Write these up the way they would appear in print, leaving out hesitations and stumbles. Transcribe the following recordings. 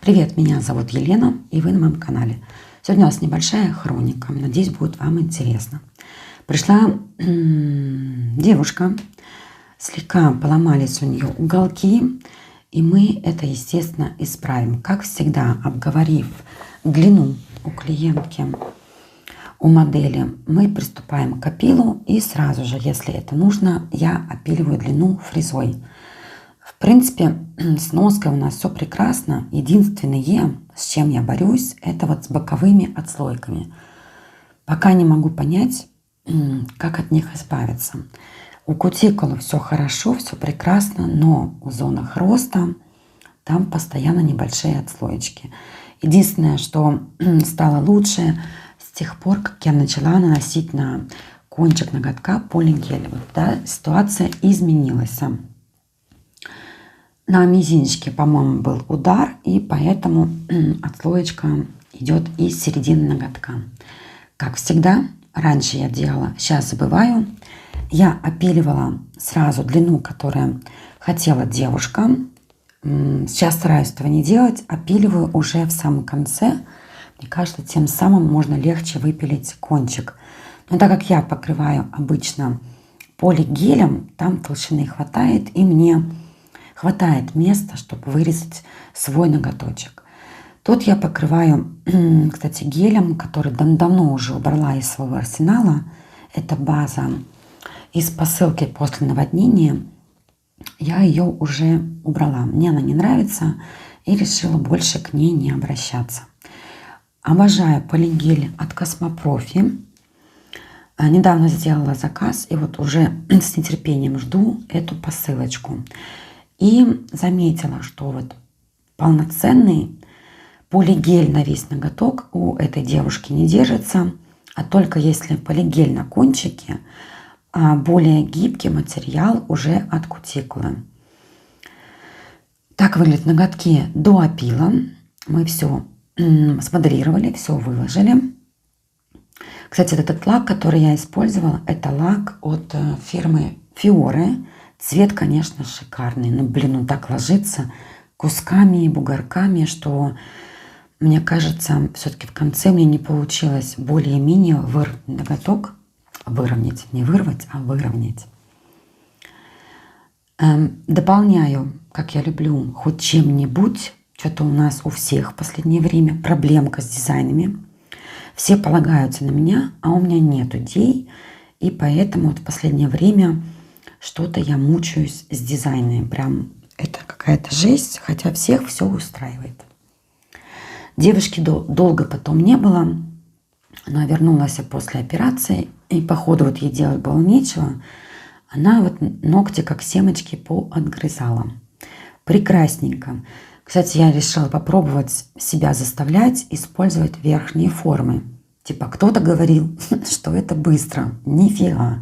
Привет, меня зовут Елена, и вы на моем канале. Сегодня у нас небольшая хроника, надеюсь, будет вам интересно. Пришла девушка, слегка поломались у нее уголки, и мы это, естественно, исправим. Как всегда, обговорив длину у клиентки, у модели, мы приступаем к опилу, и сразу же, если это нужно, я опиливаю длину фрезой. В принципе, с ноской у нас все прекрасно. Единственное, с чем я борюсь, это вот с боковыми отслойками. Пока не могу понять, как от них избавиться. У кутикулы все хорошо, все прекрасно, но в зонах роста там постоянно небольшие отслоечки. Единственное, что стало лучше с тех пор, как я начала наносить на кончик ноготка полигель. Вот, да, ситуация изменилась. На мизинчике, по-моему, был удар, и поэтому отслоечка идет из середины ноготка. Как всегда, раньше я делала, сейчас забываю. Я опиливала сразу длину, которую хотела девушка. Сейчас стараюсь этого не делать, опиливаю уже в самом конце. Мне кажется, тем самым можно легче выпилить кончик. Но так как я покрываю обычно полигелем, там толщины хватает, и мне хватает места, чтобы вырезать свой ноготочек. Тут я покрываю, кстати, гелем, который давно уже убрала из своего арсенала. Это база из посылки после наводнения. Я ее уже убрала. Мне она не нравится и решила больше к ней не обращаться. Обожаю полигель от Космопрофи. Недавно сделала заказ и вот уже с нетерпением жду эту посылочку. И заметила, что вот полноценный полигель на весь ноготок у этой девушки не держится, а только если полигель на кончике, а более гибкий материал уже от кутикулы. Так выглядят ноготки до опила. Мы все смоделировали, все выложили. Кстати, этот лак, который я использовала, это лак от фирмы Fiore. Цвет, конечно, шикарный, но, блин, он так ложится кусками и бугорками, что, мне кажется, все-таки в конце мне не получилось более-менее выровнять ноготок. Выровнять, не вырвать, а выровнять. Дополняю, как я люблю, хоть чем-нибудь. Что-то у нас у всех в последнее время проблемка с дизайнами. Все полагаются на меня, а у меня нет идей. И поэтому вот в последнее время что-то я мучаюсь с дизайном. Прям это какая-то жесть, хотя всех все устраивает. Девушки долго потом не было. Она вернулась после операции. И походу вот ей делать было нечего. Она вот ногти как семечки поотгрызала. Прекрасненько. Кстати, я решила попробовать себя заставлять использовать верхние формы. Типа кто-то говорил, что это быстро. Нифига.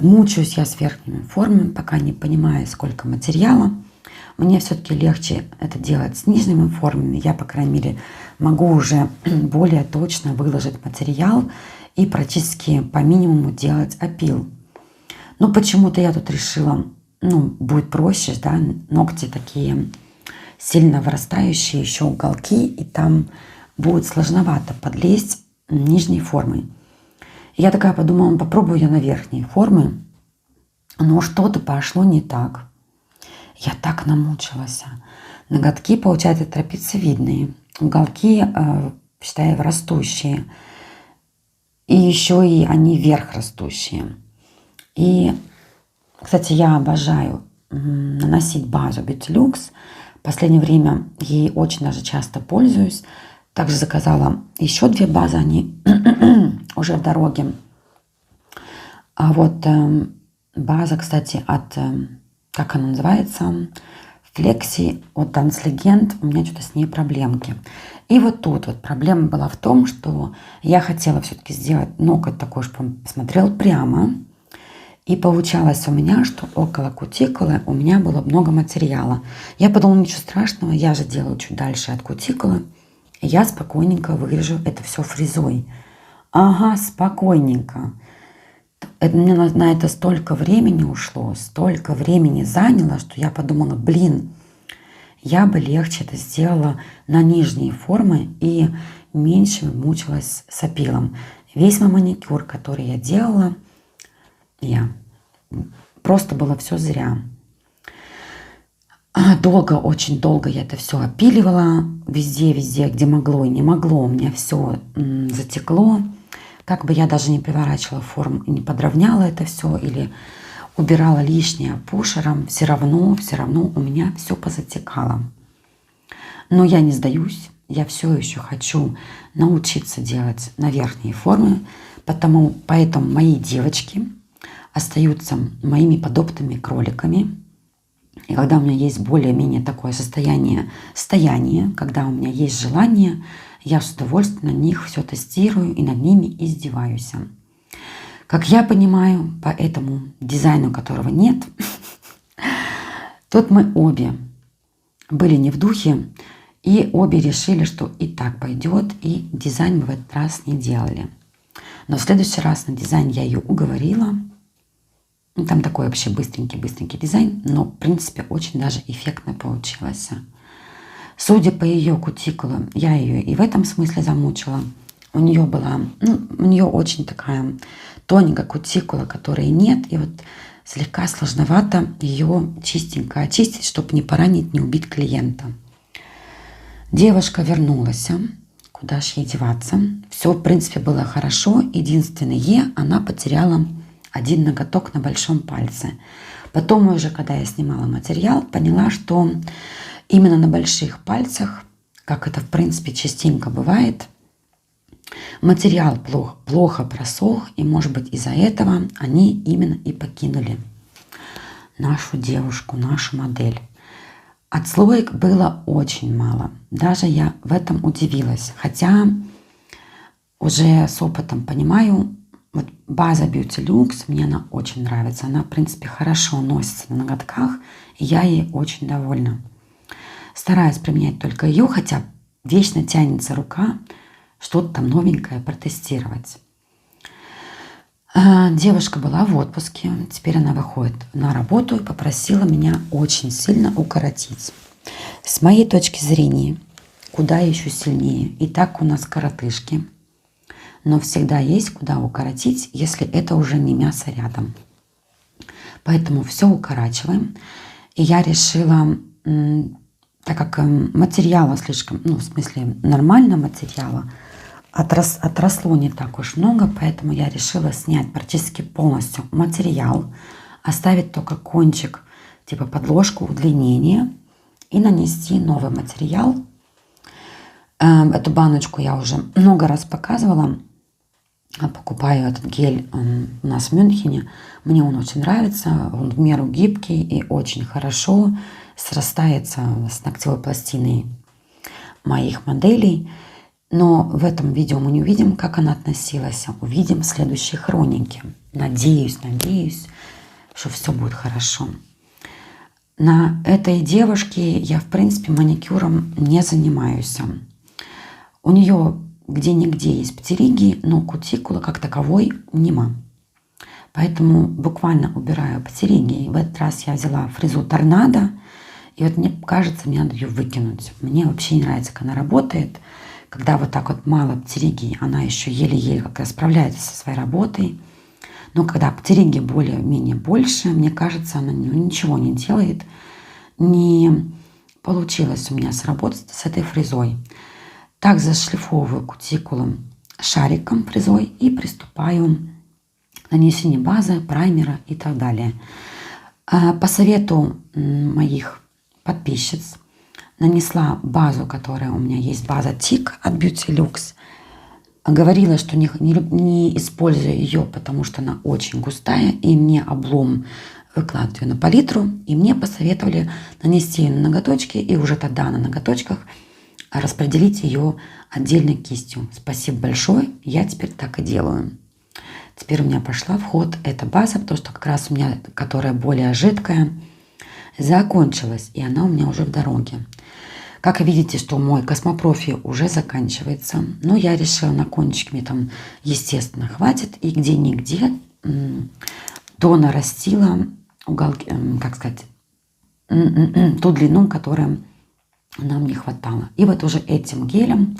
Мучаюсь я с верхними формами, пока не понимаю, сколько материала. Мне все-таки легче это делать с нижними формами. Я, по крайней мере, могу уже более точно выложить материал и практически по минимуму делать опил. Но почему-то я тут решила, будет проще, да, ногти такие сильно вырастающие, еще уголки, и там будет сложновато подлезть нижней формой. Я такая подумала, попробую я на верхние формы, но что-то пошло не так. Я так намучилась. Ноготки, получается, трапециевидные, уголки, считаю, растущие, и еще и они вверх растущие. И, кстати, я обожаю наносить базу Beauty-Luxe. В последнее время ей очень даже часто пользуюсь. Также заказала еще 2 базы, они уже в дороге. А вот база, кстати, от, как она называется, Flexi от Dance Legend, у меня что-то с ней проблемки. И вот тут вот проблема была в том, что я хотела все-таки сделать ноготь такой, чтобы он смотрел прямо. И получалось у меня, что около кутикулы у меня было много материала. Я подумала, ничего страшного, я же делаю чуть дальше от кутикулы. Я спокойненько вырежу это все фрезой. Ага, спокойненько. Мне на это столько времени ушло, столько времени заняло, что я подумала, блин, я бы легче это сделала на нижние формы и меньше мучилась с опилом. Весь мой маникюр, который я делала, просто было все зря. Долго, очень долго я это все опиливала. Везде, где могло и не могло, у меня все затекло. Как бы я даже не переворачивала форму и не подровняла это все или убирала лишнее пушером, все равно у меня все позатекало. Но я не сдаюсь. Я все еще хочу научиться делать на верхние формы, поэтому мои девочки остаются моими подопытными кроликами. И когда у меня есть более-менее такое состояние, когда у меня есть желание, я с удовольствием на них все тестирую и над ними издеваюсь. Как я понимаю, по этому дизайну, которого нет, тут мы обе были не в духе, и обе решили, что и так пойдет, и дизайн мы в этот раз не делали. Но в следующий раз на дизайн я ее уговорила. Там такой вообще быстренький дизайн, но в принципе очень даже эффектно получилось. Судя по ее кутикуле, я ее и в этом смысле замучила. У нее очень такая тоненькая кутикула, которой нет, и вот слегка сложновато ее чистенько очистить, чтобы не поранить, не убить клиента. Девушка вернулась. Куда ж ей деваться? Все, в принципе, было хорошо. Единственное, она потеряла один ноготок на большом пальце. Потом уже, когда я снимала материал, поняла, что именно на больших пальцах, как это, в принципе, частенько бывает, материал плохо просох, и, может быть, из-за этого они именно и покинули нашу девушку, нашу модель. Отслоек было очень мало. Даже я в этом удивилась. Хотя уже с опытом понимаю, вот база Beauty Lux мне она очень нравится. Она, в принципе, хорошо носится на ноготках, и я ей очень довольна. Стараюсь применять только ее, хотя вечно тянется рука что-то там новенькое протестировать. Девушка была в отпуске, теперь она выходит на работу и попросила меня очень сильно укоротить. С моей точки зрения, куда еще сильнее. И так у нас коротышки, но всегда есть куда укоротить, если это уже не мясо рядом. Поэтому все укорачиваем. И я решила, так как материала слишком, в смысле нормального материала, отросло не так уж много, поэтому я решила снять практически полностью материал, оставить только кончик, типа подложку удлинения, и нанести новый материал. Эту баночку я уже много раз показывала. Покупаю этот гель у нас в Мюнхене. Мне он очень нравится. Он в меру гибкий и очень хорошо срастается с ногтевой пластиной моих моделей. Но в этом видео мы не увидим, как она относилась. Увидим в следующей хронике. Надеюсь, что все будет хорошо. На этой девушке я, в принципе, маникюром не занимаюсь. У нее где-нигде есть птериги, но кутикула как таковой нема. Поэтому буквально убираю птериги. В этот раз я взяла фрезу торнадо. И вот мне кажется, мне надо ее выкинуть. Мне вообще не нравится, как она работает. Когда вот так вот мало птериги, она еще еле-еле как-то справляется со своей работой. Но когда птериги более-менее больше, мне кажется, она ничего не делает. Не получилось у меня сработать с этой фрезой. Так зашлифовываю кутикулу шариком фрезой и приступаю к нанесению базы, праймера и так далее. По совету моих подписчиц нанесла базу, которая у меня есть, база Тик от Beauty Lux. Говорила, что не использую ее, потому что она очень густая, и мне облом выкладывать ее на палитру. И мне посоветовали нанести ее на ноготочки, и уже тогда на ноготочках распределить ее отдельной кистью. Спасибо большое, я теперь так и делаю. Теперь у меня пошла в ход эта база, потому что как раз у меня, которая более жидкая, закончилась, и она у меня уже в дороге. Как видите, что мой космопрофи уже заканчивается, но я решила на кончик, мне там, естественно, хватит, и где-нигде донарастила уголки, как сказать, ту длину, которая нам не хватало. И вот уже этим гелем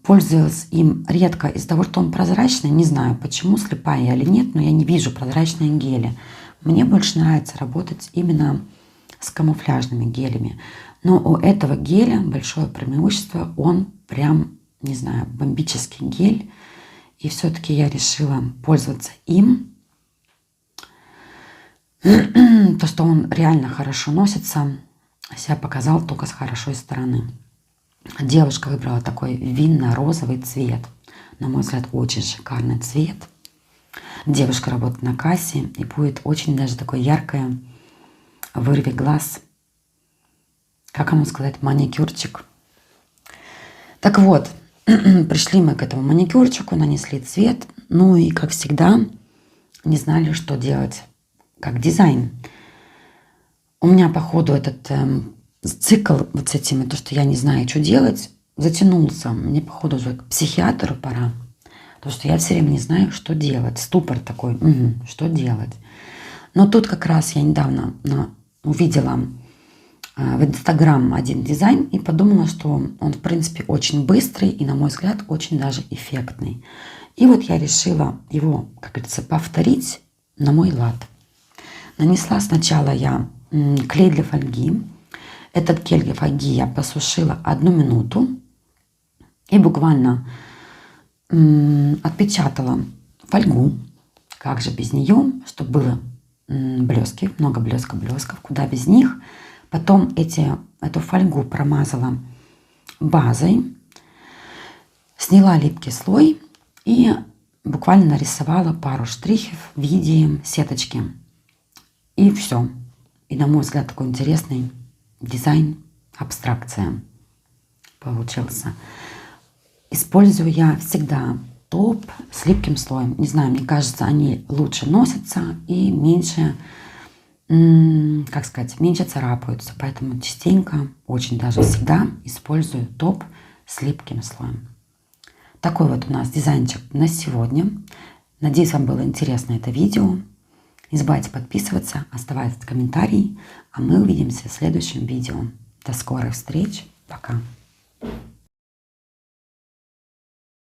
пользовалась им редко из-за того, что он прозрачный. Не знаю, почему, слепая я или нет, но я не вижу прозрачные гели. Мне больше нравится работать именно с камуфляжными гелями. Но у этого геля большое преимущество. Он прям, не знаю, бомбический гель. И все-таки я решила пользоваться им. То, что он реально хорошо носится, себя показал только с хорошей стороны. Девушка выбрала такой винно-розовый цвет. На мой взгляд, очень шикарный цвет. Девушка работает на кассе и будет очень даже такое яркое, вырви глаз. Как ему сказать, маникюрчик. Так вот, пришли мы к этому маникюрчику, нанесли цвет. Ну и, как всегда, не знали, что делать как дизайн. У меня, по ходу, этот цикл вот с этим, то, что я не знаю, что делать, затянулся. Мне, походу, уже к психиатру пора. Потому что я все время не знаю, что делать. Ступор такой, что делать. Но тут как раз я недавно увидела в Инстаграм один дизайн и подумала, что он, в принципе, очень быстрый и, на мой взгляд, очень даже эффектный. И вот я решила его, как говорится, повторить на мой лад. Нанесла сначала я клей для фольги. Этот клей для фольги я посушила 1 минуту и буквально отпечатала фольгу. Как же без нее, чтобы было блески, много блесков, куда без них. Потом эту фольгу промазала базой, сняла липкий слой и буквально нарисовала пару штрихов в виде сеточки. И все. И, на мой взгляд, такой интересный дизайн, абстракция получился. Использую я всегда топ с липким слоем. Не знаю, мне кажется, они лучше носятся и меньше, как сказать, меньше царапаются. Поэтому частенько, очень даже всегда использую топ с липким слоем. Такой вот у нас дизайнчик на сегодня. Надеюсь, вам было интересно это видео. Не забывайте подписываться, оставайтесь в комментарии, а мы увидимся в следующем видео. До скорых встреч. Пока.